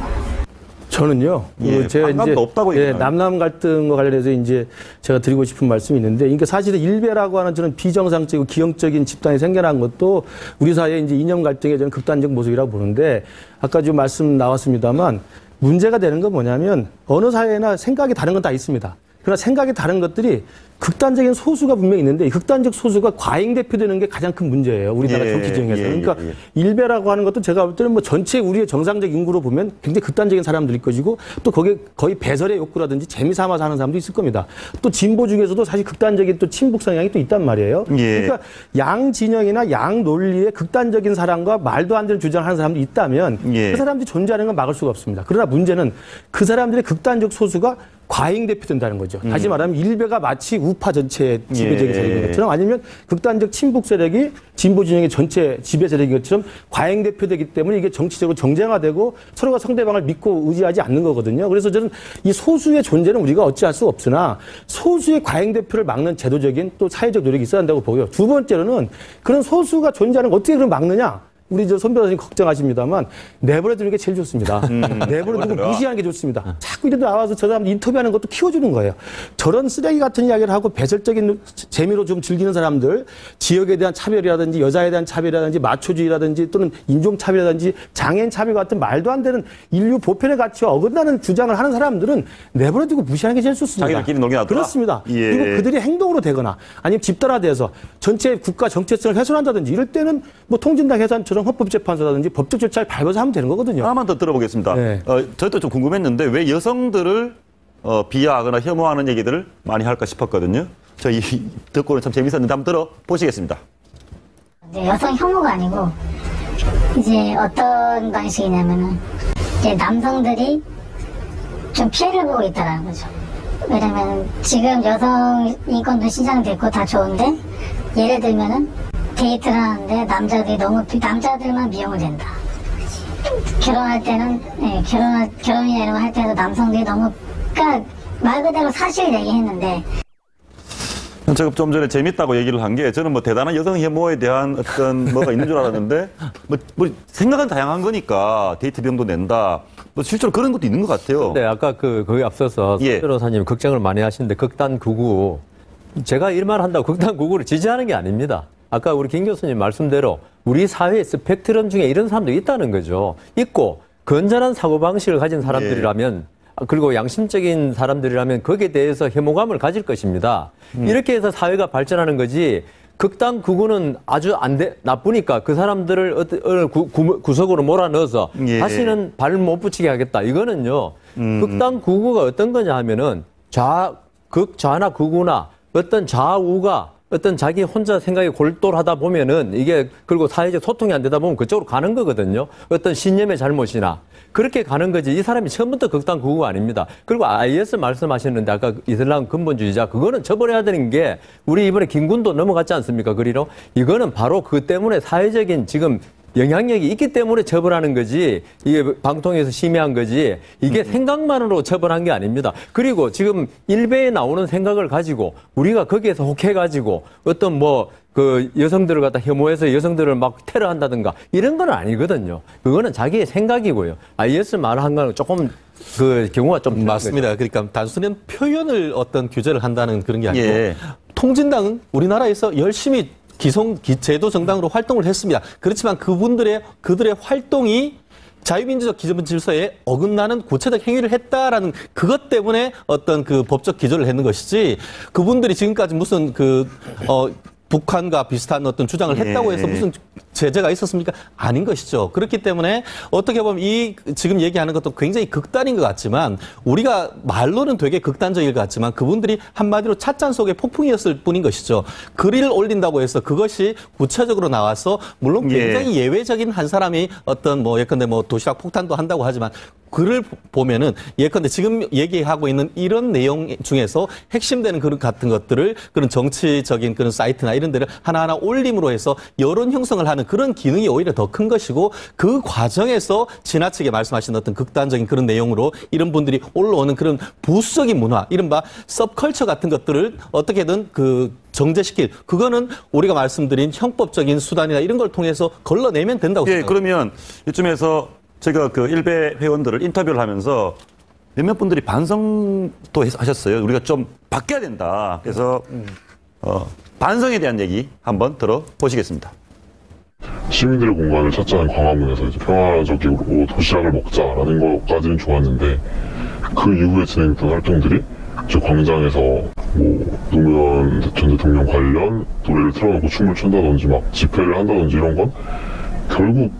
저는요, 제가 이제 없다고 남남 갈등과 관련해서 이제 제가 드리고 싶은 말씀이 있는데, 그러니까 사실은 일베라고 하는 저는 비정상적이고 기형적인 집단이 생겨난 것도 우리 사회의 이제 이념 갈등의 저는 극단적 모습이라고 보는데, 아까 좀 말씀 나왔습니다만 문제가 되는 건 뭐냐면 어느 사회나 생각이 다른 건 다 있습니다. 그러나 생각이 다른 것들이 극단적인 소수가 분명히 있는데 극단적 소수가 과잉 대표되는 게 가장 큰 문제예요. 우리나라 정치 지형에서. 그러니까 일베라고 하는 것도 제가 볼 때는 전체 우리의 정상적 인구로 보면 굉장히 극단적인 사람들일 것이고 또 거기에 거의 배설의 욕구라든지 재미삼아서 하는 사람도 있을 겁니다. 또 진보 중에서도 사실 극단적인 또 친북 성향이 또 있단 말이에요. 그러니까 양 진영이나 양 논리의 극단적인 사람과 말도 안 되는 주장을 하는 사람도 있다면 그 사람들이 존재하는 건 막을 수가 없습니다. 그러나 문제는 그 사람들의 극단적 소수가 과잉 대표된다는 거죠. 다시 말하면 일베가 마치 우파 전체의 지배 세력인 것처럼 아니면 극단적 친북 세력이 진보 진영의 전체 지배 세력인 것처럼 과잉 대표되기 때문에 이게 정치적으로 정쟁화되고 서로가 상대방을 믿고 의지하지 않는 거거든요. 그래서 저는 이 소수의 존재는 우리가 어찌할 수 없으나 소수의 과잉 대표를 막는 제도적인 또 사회적 노력이 있어야 한다고 보고요. 두 번째로는 그런 소수가 존재하는 걸 어떻게 그럼 막느냐? 우리 손 변호사님 걱정하십니다만 내버려두는 게 제일 좋습니다. 내버려두고 무시하는 게 좋습니다. 자꾸 이렇게 나와서 저 사람 인터뷰하는 것도 키워주는 거예요. 저런 쓰레기 같은 이야기를 하고 배설적인 재미로 좀 즐기는 사람들, 지역에 대한 차별이라든지 여자에 대한 차별이라든지 마초주의라든지 또는 인종차별이라든지 장애인 차별 같은 말도 안 되는 인류 보편의 가치와 어긋나는 주장을 하는 사람들은 내버려두고 무시하는 게 제일 좋습니다. 자기들끼리 놀게 놔둬라? 그렇습니다. 예. 그리고 그들이 행동으로 되거나 아니면 집단화돼서 전체 국가 정체성을 훼손한다든지 이럴 때는 뭐 통진당 해산처럼 헌법재판소라든지 법적 절차를 밟아서 하면 되는 거거든요. 하나만 더 들어보겠습니다. 네. 저도 좀 궁금했는데 왜 여성들을 비하하거나 혐오하는 얘기들을 많이 할까 싶었거든요. 저희 듣고는 참 재밌었는데 한번 들어보시겠습니다. 여성 혐오가 아니고 이제 어떤 방식이냐면은 이제 남성들이 좀 피해를 보고 있다라는 거죠. 왜냐면 지금 여성 인권도 신장됐고 다 좋은데 예를 들면은 데이트를 하는데 남자들만 미용을 된다. 결혼할 때는 결혼이나 이런 거 할 때도 남성들이 너무 그러니까 말 그대로 사실 얘기했는데. 제가 좀 전에 재밌다고 얘기를 한 게 저는 뭐 대단한 여성 혐오에 대한 어떤 뭐가 있는 줄 알았는데 뭐 생각은 다양한 거니까 데이트 비용도 낸다. 뭐 실제로 그런 것도 있는 것 같아요. 네, 아까 거기 앞서서 예. 손 변호사님 걱정을 많이 하시는데 극단 극우 제가 이 말 한다고 극단 극우를 지지하는 게 아닙니다. 아까 우리 김 교수님 말씀대로 우리 사회의 스펙트럼 중에 이런 사람도 있다는 거죠. 있고 건전한 사고방식을 가진 사람들이라면 그리고 양심적인 사람들이라면 거기에 대해서 혐오감을 가질 것입니다. 이렇게 해서 사회가 발전하는 거지 극단 극우는 아주 나쁘니까 그 사람들을 구석으로 몰아넣어서 예. 다시는 발 못 붙이게 하겠다. 이거는요. 극단 극우가 어떤 거냐 하면은 극좌나 극우나 어떤 좌우가 어떤 자기 혼자 생각이 골똘하다 보면은 이게 그리고 사회적 소통이 안 되다 보면 그쪽으로 가는 거거든요. 어떤 신념의 잘못이나 그렇게 가는 거지. 이 사람이 처음부터 극단 극우가 아닙니다. 그리고 IS 말씀하셨는데 아까 이슬람 근본주의자 그거는 처벌해야 되는 게 우리 이번에 김군도 넘어갔지 않습니까? 그리로 이거는 바로 그 때문에 사회적인 지금 영향력이 있기 때문에 처벌하는 거지 이게 방통위에서 심의한 거지 이게 생각만으로 처벌한 게 아닙니다. 그리고 지금 일베에 나오는 생각을 가지고 우리가 거기에서 혹해가지고 어떤 그 여성들을 갖다 혐오해서 여성들을 막 테러한다든가 이런 건 아니거든요. 그거는 자기의 생각이고요. IS 말한 거는 조금 그 경우가 좀 맞습니다. 그러니까 단순히 표현을 어떤 규제를 한다는 그런 게 아니고 예. 통진당은 우리나라에서 열심히 제도 정당으로 활동을 했습니다. 그렇지만 그들의 활동이 자유민주적 기본 질서에 어긋나는 구체적 행위를 했다라는 그것 때문에 어떤 그 법적 기조를 했는 것이지 그분들이 지금까지 무슨 북한과 비슷한 어떤 주장을 했다고 해서 무슨 제재가 있었습니까? 아닌 것이죠. 그렇기 때문에 어떻게 보면 이 지금 얘기하는 것도 굉장히 극단인 것 같지만 우리가 말로는 되게 극단적일 것 같지만 그분들이 한마디로 찻잔 속의 폭풍이었을 뿐인 것이죠. 글을 올린다고 해서 그것이 구체적으로 나와서 물론 굉장히 예외적인 한 사람이 어떤 예컨대 도시락 폭탄도 한다고 하지만 글을 보면은 예컨대 지금 얘기하고 있는 이런 내용 중에서 핵심되는 글 같은 것들을 그런 정치적인 그런 사이트나 이런 데를 하나하나 올림으로 해서 여론 형성을 하는 그런 기능이 오히려 더 큰 것이고 그 과정에서 지나치게 말씀하신 어떤 극단적인 그런 내용으로 이런 분들이 올라오는 그런 부수적인 문화, 이른바 서브컬처 같은 것들을 어떻게든 정제시킬 그거는 우리가 말씀드린 형법적인 수단이나 이런 걸 통해서 걸러내면 된다고 생각합니다. 그러면 이쯤에서 제가 그 일베 회원들을 인터뷰를 하면서 몇몇 분들이 반성도 하셨어요. 우리가 좀 바뀌어야 된다. 그래서 반성에 대한 얘기 한번 들어보시겠습니다. 시민들의 공간을 찾자는 광화문에서 이제 평화적으로 도시락을 먹자라는 것까지는 좋았는데 그 이후에 진행됐던 활동들이 저 광장에서 노무현 전 대통령 관련 노래를 틀어놓고 춤을 춘다든지 막 집회를 한다든지 이런 건 결국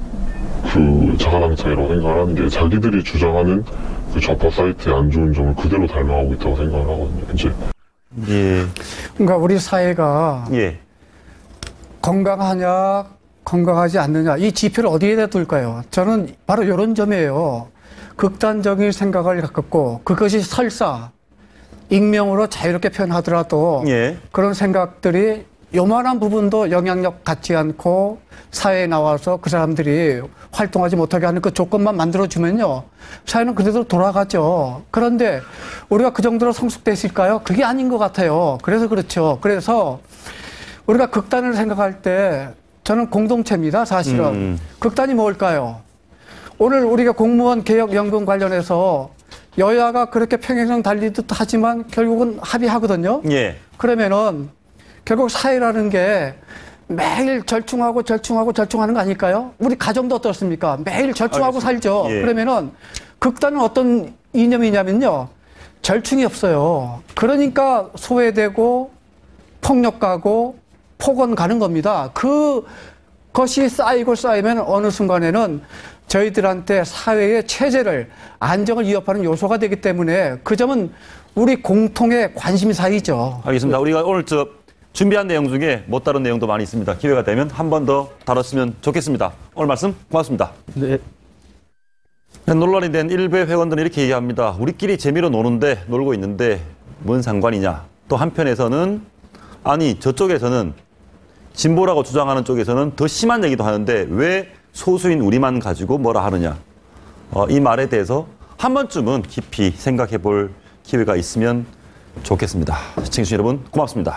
그 자가당착이라고 생각하는 게 자기들이 주장하는 그 좌파 사이트의 안 좋은 점을 그대로 닮아가고 있다고 생각을 하거든요. 이제. 예. 그러니까 우리 사회가 건강하냐 건강하지 않느냐 이 지표를 어디에다 둘까요? 저는 바로 이런 점이에요. 극단적인 생각을 갖고 그것이 설사 익명으로 자유롭게 표현하더라도 예. 그런 생각들이 요만한 부분도 영향력 갖지 않고 사회에 나와서 그 사람들이 활동하지 못하게 하는 그 조건만 만들어주면요. 사회는 그대로 돌아가죠. 그런데 우리가 그 정도로 성숙돼 있을까요? 그게 아닌 것 같아요. 그래서 그렇죠. 그래서 우리가 극단을 생각할 때 저는 공동체입니다. 사실은. 극단이 뭘까요? 오늘 우리가 공무원 개혁 연금 관련해서 여야가 그렇게 평행선 달리듯 하지만 결국은 합의하거든요. 예. 그러면은 결국 사회라는 게 매일 절충하고 절충하는 거 아닐까요? 우리 가정도 어떻습니까? 매일 절충하고 살죠. 예. 그러면은 극단은 어떤 이념이냐면요. 절충이 없어요. 그러니까 소외되고 폭력가고 폭언 가는 겁니다. 그것이 쌓이면 어느 순간에는 저희들한테 사회의 체제를 안정을 위협하는 요소가 되기 때문에 그 점은 우리 공통의 관심사이죠. 알겠습니다. 우리가 오늘 준비한 내용 중에 못 다룬 내용도 많이 있습니다. 기회가 되면 한 번 더 다뤘으면 좋겠습니다. 오늘 말씀 고맙습니다. 네. 논란이 된 일베 회원들은 이렇게 얘기합니다. 우리끼리 재미로 노는데 놀고 있는데 뭔 상관이냐. 또 한편에서는 아니 저쪽에서는 진보라고 주장하는 쪽에서는 더 심한 얘기도 하는데 왜 소수인 우리만 가지고 뭐라 하느냐. 이 말에 대해서 한 번쯤은 깊이 생각해 볼 기회가 있으면 좋겠습니다. 시청해주신 여러분 고맙습니다.